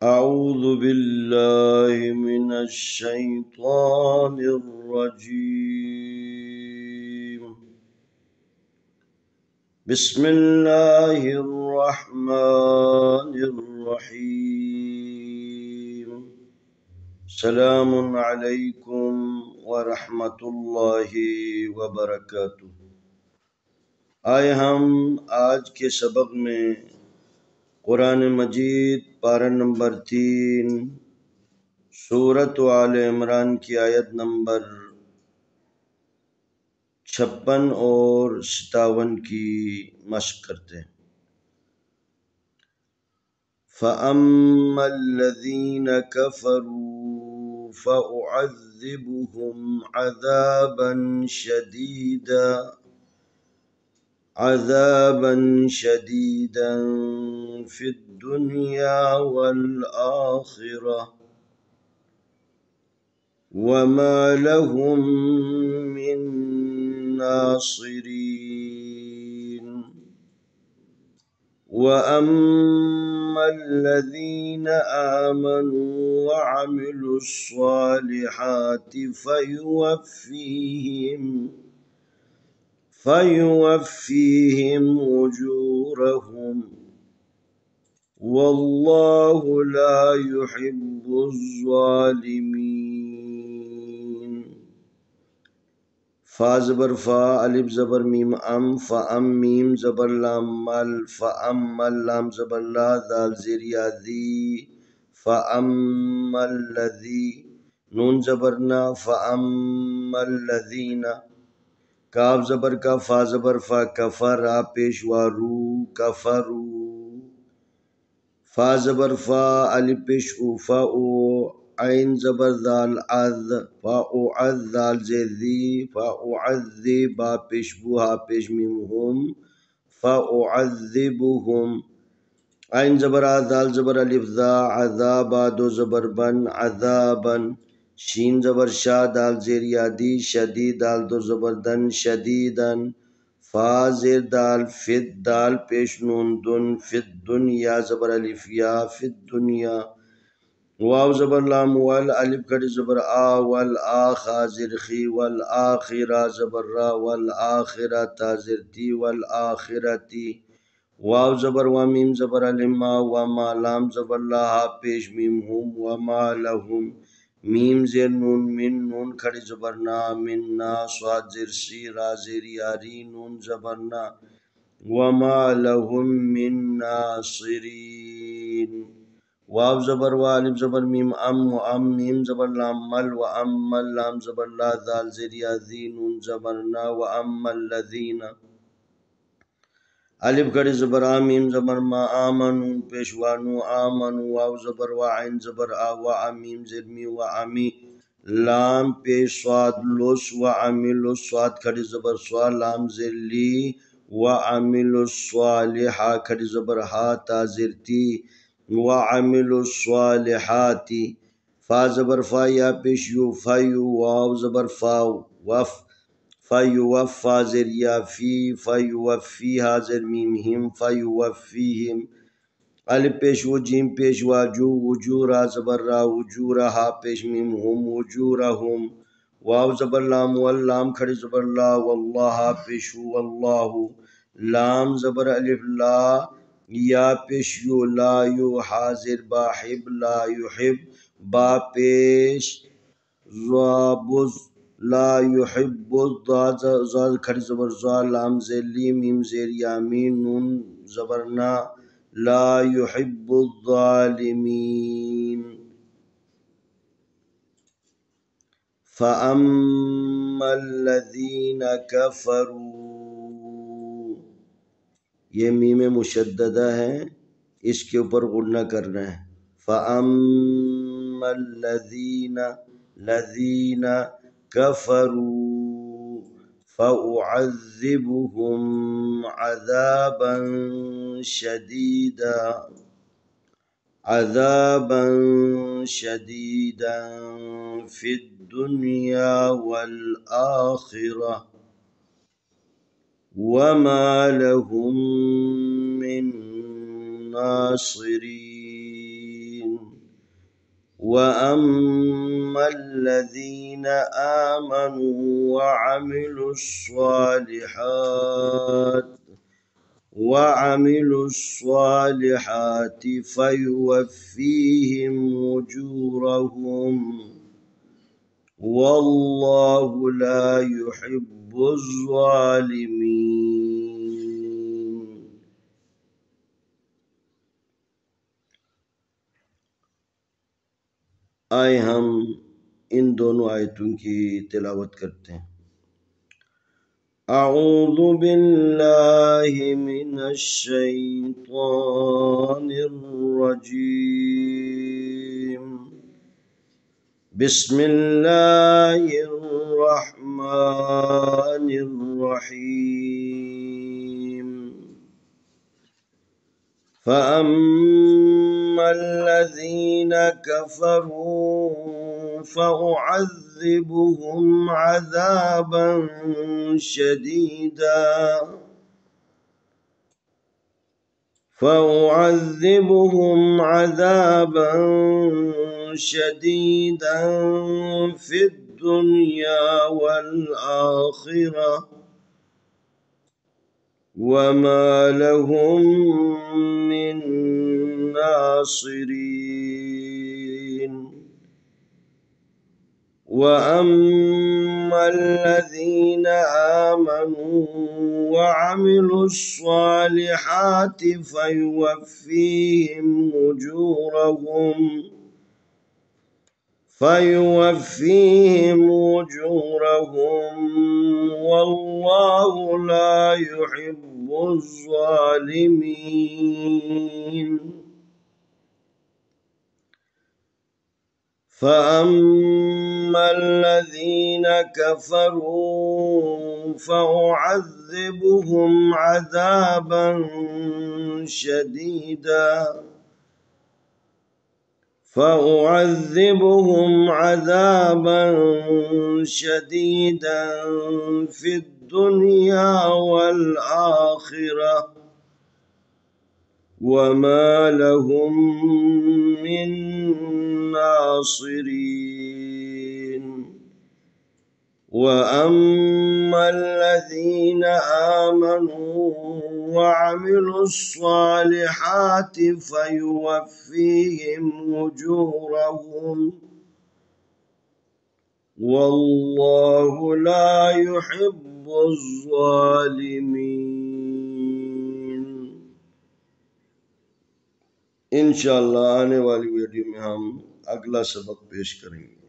أعوذ بالله من الشيطان الرجيم. بسم الله الرحمن الرحيم. سلام عليكم ورحمة الله وبركاته। आए हम आज के सबक में कुरान मजीद पारा नंबर 3 सूरत आले इमरान की आयत नंबर 56 और 57 की मशक करते हैं। फ़अम्मल्लज़ीन कफ़रू फ़उअज़्ज़िबुहुम अज़ाबन शदीदन फ़िद्दुनिया वल आखिरह वमा लहुम मिन नासिरीन। वअम्मा الذين آمنوا وعملوا الصالحات فيوفيهم أجورهم والله لا يحب الظالمين। फा ज़बर फा, अलिफ ज़बर मीम अम, फ़अम मीम ज़बर लाम मल, फ़अम्मल लाम ज़बर ला, दाल ज़ेर या दी, फ़अम्मल्लज़ी नून ज़बर ना, फ़अम्मल्लज़ीना काफ ज़बर का, फा ज़बर फा, कफ़र रा पेशवा रू, कफ़रू, फा ज़बर फा, अलिफ पेश उफ़ा ओ, आइन ज़बर दाल अज़, फ़अज़ दाल ज़ेदी, फ़अज़्ज़ि बा पेशबू हा पेश मीम हुम, फ़अज़्ज़िबुहुम, आइन ज़बर आ, दाल ज़बर अलिफ ज़ा, अज़ाबा दो ज़बर बन, अज़ाबन, शीन ज़बर शाह, दाल ज़ेर यादी, शदीद दाल दो ज़बर दन, शदीदन, फा ज़ेर दाल, फिद दाल पेश नून दुन, फिद दुनिया ज़बर अलिफ या, फिद दुनिया, वाव ज़बर लाम वल, अलिफ कड़ी ज़बर आ, वल आखा ज़ेर खी, वल आखिरा ज़बर रा, वल आखिरता ज़ेर ती, वल आखिरती, वाव ज़बर वा मीम ज़बर अलिमा, वमा लाम ज़बर ला हा पेश मीम हुम, वमा लहुम, मीम ज़ेर नून मिन, नून खड़ी ज़बर ना, मिन ना, स्वाद ज़ेर सी, रा ज़ेर यारी, नून ज़बर ना, वमा लहुम मिन नासिरीन, वाव ज़बर वा, अलिफ ज़बर मीम अम, व अम मीम ज़बर लाम मल, व अम्मल लाम ज़बर ला, दाल ज़ेर या ज़ी, नून ज़बर ना, व अम्मल्लज़ीना अलिफ कड़ी ज़बर आ, मीम ज़बर मा, आमनु पेशवानु, आमनु, वाव ज़बर वा, आइन ज़बर आ, व अमीम ज़ेर मी, व अमी, लाम पेश स्वाद लुस, व अमिलुस, स्वाद खड़ी ज़बर स्वा, लाम ज़ेर ली, व अमिलुस स्वालिहा खड़ी ज़बर हा, ता ज़ेर ती, व अमिलुस स्वालिहाती, फा ज़बर फा, या पेश यू, फ़यू, वाव ज़बर फा, वफ़, फ़युवफ़्फ़ा ज़ेर या फ़ी, फ़युवफ़्फ़ीहा ज़ेर मीम हिम, फ़युवफ़्फ़ीहिम, अलिफ पेश वो, जीम पेश वाजू, वजूरा ज़बर रा, वजूरहा पेश मीम हुम, वजूरहुम, वाव ज़बर लाम वल, लाम खड़ी ज़बर ला, वल्लाहा पेश वल्लाहु, लाम ज़बर अलिफ ला, या पेश यू, ला यू, हाज़िर बा हिब, ला युहिब, बा पेश ज़ाबुज़, ला युहिब्बु, ज़ा खड़ी ज़बर ज़ा, लाम ज़ेर ली, मीम ज़ेर यामीन, नून ज़बर ना, ला युहिब्बु ज़ालिमीन। फ़अम्मल्लज़ीन कफ़रू, ये मीम मुशद्ददा है, इसके ऊपर गुन्ना करना है। फ़अम्मल्लज़ीन लज़ीन कफ़रू फ़उअज़्ज़िबुहुम अज़ाबन शदीदन फ़िद्दुनिया वल आखिरह वमा लहुम मिन नासिरीन। وأما الذين آمنوا وعملوا الصالحات فيوفيهم أجورهم والله لا يحب الظالمين. आए हम इन दोनों आयतों की तिलावत करते हैं। أعوذ بالله من الشيطان الرجيم. بسم الله الرحمن الرحيم. فأما الذين كفروا فأعذبهم عذابا شديدا في الدنيا والآخرة وما لهم من ناصرين. وأما الذين آمنوا وعملوا الصالحات فيوفيهم أجورهم والله لا يحب الظالمين. فأما الذين كفروا فأعذبهم عذابا شديدا في الدنيا والآخرة وما لهم من ناصرين. وأما الذين آمنوا وعملوا الصالحات فيوفيهم أجورهم والله لا يحب الظالمين. इंशाअल्लाह आने वाली वीडियो में हम अगला सबक पेश करेंगे।